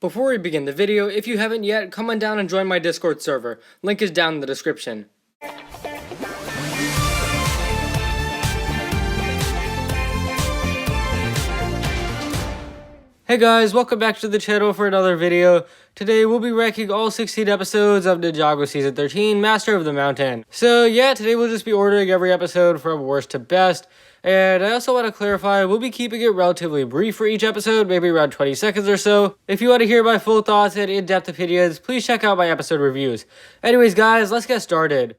Before we begin the video, if you haven't yet, come on down and join my Discord server. Link is down in the description. Hey guys, welcome back to the channel for another video. Today we'll be ranking all 16 episodes of Ninjago Season 13, Master of the Mountain. So yeah, today we'll just be ordering every episode from worst to best. And I also want to clarify, we'll be keeping it relatively brief for each episode, maybe around 20 seconds or so. If you want to hear my full thoughts and in-depth opinions, please check out my episode reviews. Anyways guys, let's get started.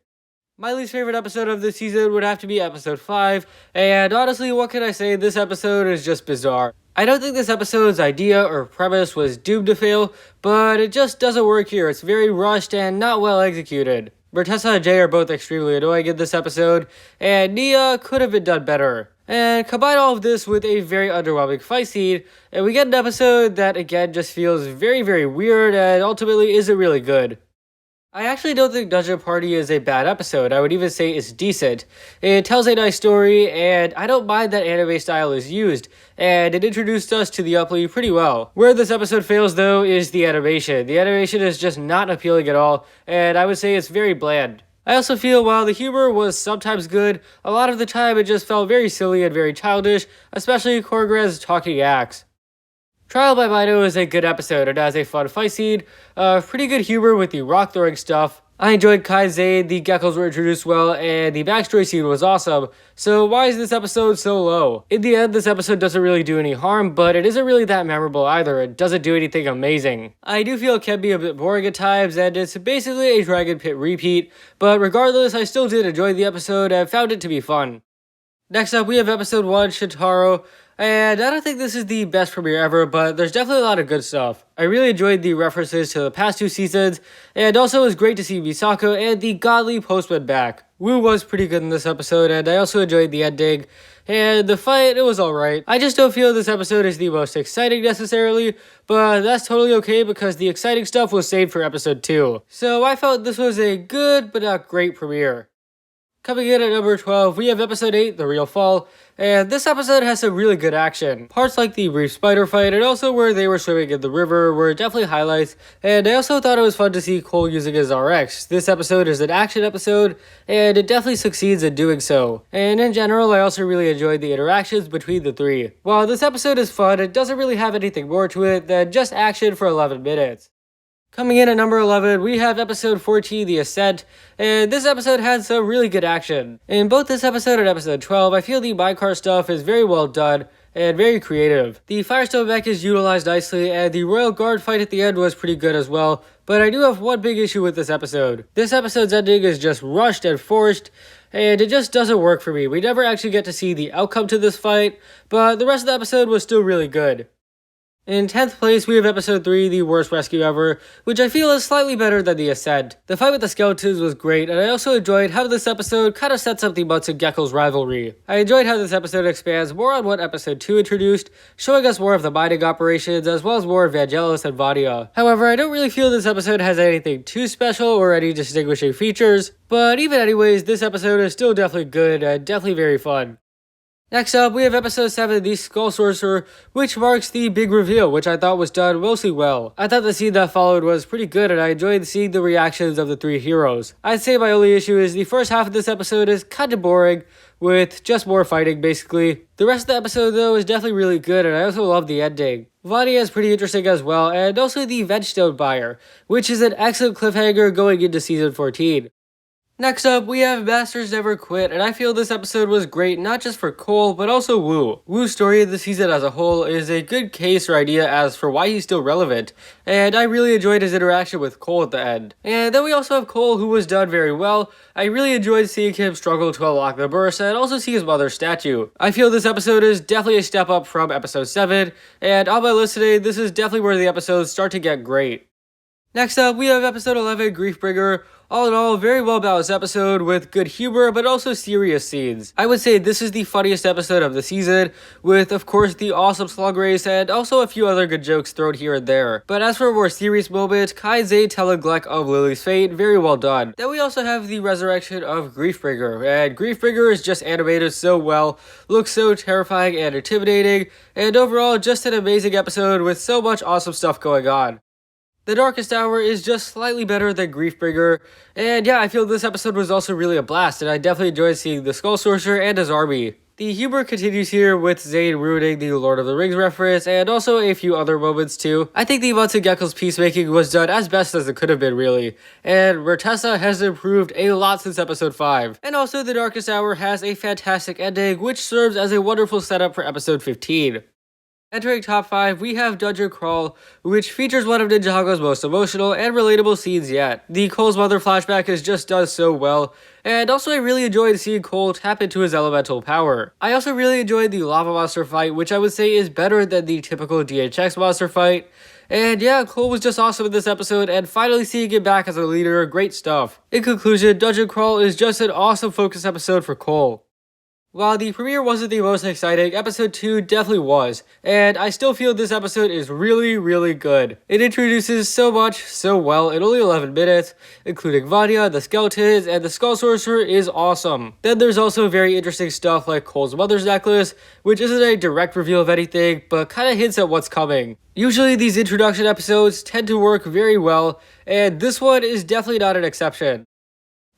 My least favorite episode of this season would have to be episode 5, and honestly, what can I say, this episode is just bizarre. I don't think this episode's idea or premise was doomed to fail, but it just doesn't work here. It's very rushed and not well executed. Bertessa and Jay are both extremely annoying in this episode, and Nia could have been done better. And combine all of this with a very underwhelming fight scene, and we get an episode that again just feels very weird and ultimately isn't really good. I actually don't think Dungeon Party is a bad episode. I would even say it's decent. It tells a nice story, and I don't mind that anime style is used, and it introduced us to the Upply pretty well. Where this episode fails though is the animation. The animation is just not appealing at all, and I would say it's very bland. I also feel while the humor was sometimes good, a lot of the time it just felt very silly and very childish, especially Korgra's talking acts. Trial by Mino is a good episode. It has a fun fight scene, pretty good humor with the rock throwing stuff. I enjoyed Kai Zane, the geckos were introduced well, and the backstory scene was awesome. So why is this episode so low? In the end, this episode doesn't really do any harm, but it isn't really that memorable either. It doesn't do anything amazing. I do feel it can be a bit boring at times, and it's basically a Dragon Pit repeat, but regardless, I still did enjoy the episode and found it to be fun. Next up, we have episode 1, Shintaro. And I don't think this is the best premiere ever, but there's definitely a lot of good stuff. I really enjoyed the references to the past 2 seasons, and also it was great to see Misako and the godly postman back. Wu was pretty good in this episode, and I also enjoyed the ending. And the fight, it was alright. I just don't feel this episode is the most exciting necessarily, but that's totally okay because the exciting stuff was saved for episode 2. So I felt this was a good but not great premiere. Coming in at number 12, we have episode 8, The Real Fall, and this episode has some really good action. Parts like the brief spider fight and also where they were swimming in the river were definitely highlights, and I also thought it was fun to see Cole using his RX. This episode is an action episode, and it definitely succeeds in doing so. And in general, I also really enjoyed the interactions between the three. While this episode is fun, it doesn't really have anything more to it than just action for 11 minutes. Coming in at number 11, we have episode 14, The Ascent, and this episode had some really good action. In both this episode and episode 12, I feel the minecart stuff is very well done and very creative. The Firestone mech is utilized nicely, and the Royal Guard fight at the end was pretty good as well, but I do have one big issue with this episode. This episode's ending is just rushed and forced, and it just doesn't work for me. We never actually get to see the outcome to this fight, but the rest of the episode was still really good. In 10th place, we have episode 3, The Worst Rescue Ever, which I feel is slightly better than The Ascent. The fight with the skeletons was great, and I also enjoyed how this episode kind of sets up the Munce and Gecko's rivalry. I enjoyed how this episode expands more on what episode 2 introduced, showing us more of the mining operations as well as more of Vangelis and Vadia. However, I don't really feel this episode has anything too special or any distinguishing features, but even anyways, this episode is still definitely good and definitely very fun. Next up, we have episode 7, The Skull Sorcerer, which marks the big reveal, which I thought was done mostly well. I thought the scene that followed was pretty good, and I enjoyed seeing the reactions of the 3 heroes. I'd say my only issue is the first half of this episode is kinda boring, with just more fighting basically. The rest of the episode though is definitely really good, and I also love the ending. Vadia is pretty interesting as well, and also the Vegestone Buyer, which is an excellent cliffhanger going into season 14. Next up, we have Masters Never Quit, and I feel this episode was great not just for Cole, but also Wu. Wu's story of the season as a whole is a good case or idea as for why he's still relevant, and I really enjoyed his interaction with Cole at the end. And then we also have Cole, who was done very well. I really enjoyed seeing him struggle to unlock the burst, and also see his mother's statue. I feel this episode is definitely a step up from episode 7, and on my list today, this is definitely where the episodes start to get great. Next up, we have episode 11, Griefbringer. All in all, very well balanced episode with good humor but also serious scenes. I would say this is the funniest episode of the season, with of course the awesome slug race and also a few other good jokes thrown here and there. But as for more serious moments, Kai-Zay telling Gleck of Lilly's fate, very well done. Then we also have the resurrection of Griefbringer, and Griefbringer is just animated so well, looks so terrifying and intimidating, and overall just an amazing episode with so much awesome stuff going on. The Darkest Hour is just slightly better than Griefbringer, and yeah, I feel this episode was also really a blast, and I definitely enjoyed seeing the Skull Sorcerer and his army. The humor continues here with Zane ruining the Lord of the Rings reference, and also a few other moments too. I think the Munce and Gecko's peacemaking was done as best as it could have been, really, and Mertessa has improved a lot since episode 5. And also, The Darkest Hour has a fantastic ending, which serves as a wonderful setup for episode 15. Entering top 5, we have Dungeon Crawl, which features one of Ninjago's most emotional and relatable scenes yet. The Cole's mother flashback is just done so well, and also I really enjoyed seeing Cole tap into his elemental power. I also really enjoyed the lava monster fight, which I would say is better than the typical DHX monster fight. And yeah, Cole was just awesome in this episode, and finally seeing him back as a leader, great stuff. In conclusion, Dungeon Crawl is just an awesome focus episode for Cole. While the premiere wasn't the most exciting, episode 2 definitely was, and I still feel this episode is really good. It introduces so much, so well in only 11 minutes, including Vanya, the skeletons, and the Skull Sorcerer is awesome. Then there's also very interesting stuff like Cole's mother's necklace, which isn't a direct reveal of anything, but kinda hints at what's coming. Usually these introduction episodes tend to work very well, and this one is definitely not an exception.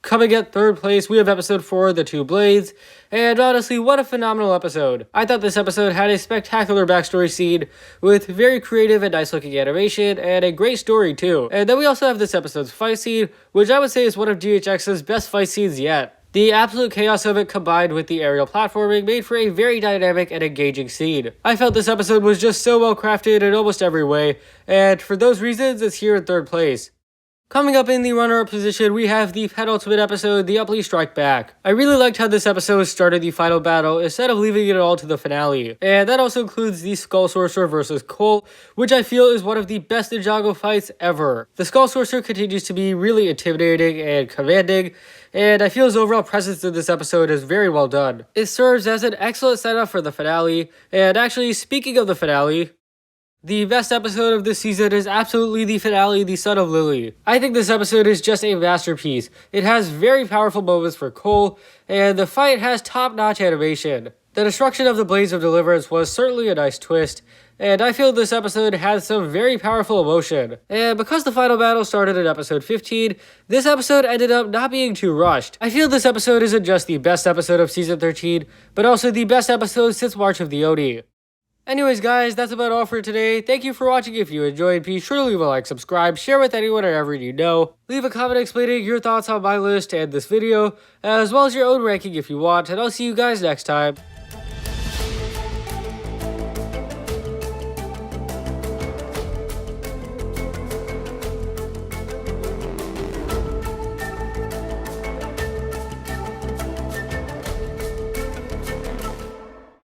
Coming at third place, we have episode 4, The Two Blades, and honestly, what a phenomenal episode. I thought this episode had a spectacular backstory scene with very creative and nice looking animation, and a great story too. And then we also have this episode's fight scene, which I would say is one of DHX's best fight scenes yet. The absolute chaos of it combined with the aerial platforming made for a very dynamic and engaging scene. I felt this episode was just so well crafted in almost every way, and for those reasons, it's here in third place. Coming up in the runner-up position, we have the penultimate episode, The Upply Strike Back. I really liked how this episode started the final battle instead of leaving it all to the finale. And that also includes the Skull Sorcerer versus Cole, which I feel is one of the best Ninjago fights ever. The Skull Sorcerer continues to be really intimidating and commanding, and I feel his overall presence in this episode is very well done. It serves as an excellent setup for the finale, and actually, speaking of the finale, the best episode of this season is absolutely the finale, The Son of Lilly. I think this episode is just a masterpiece. It has very powerful moments for Cole, and the fight has top-notch animation. The destruction of the Blades of Deliverance was certainly a nice twist, and I feel this episode had some very powerful emotion. And because the final battle started in episode 15, this episode ended up not being too rushed. I feel this episode isn't just the best episode of season 13, but also the best episode since March of the Oni. Anyways guys, that's about all for today. Thank you for watching. If you enjoyed, be sure to leave a like, subscribe, share with anyone or everyone you know. Leave a comment explaining your thoughts on my list and this video, as well as your own ranking if you want, and I'll see you guys next time.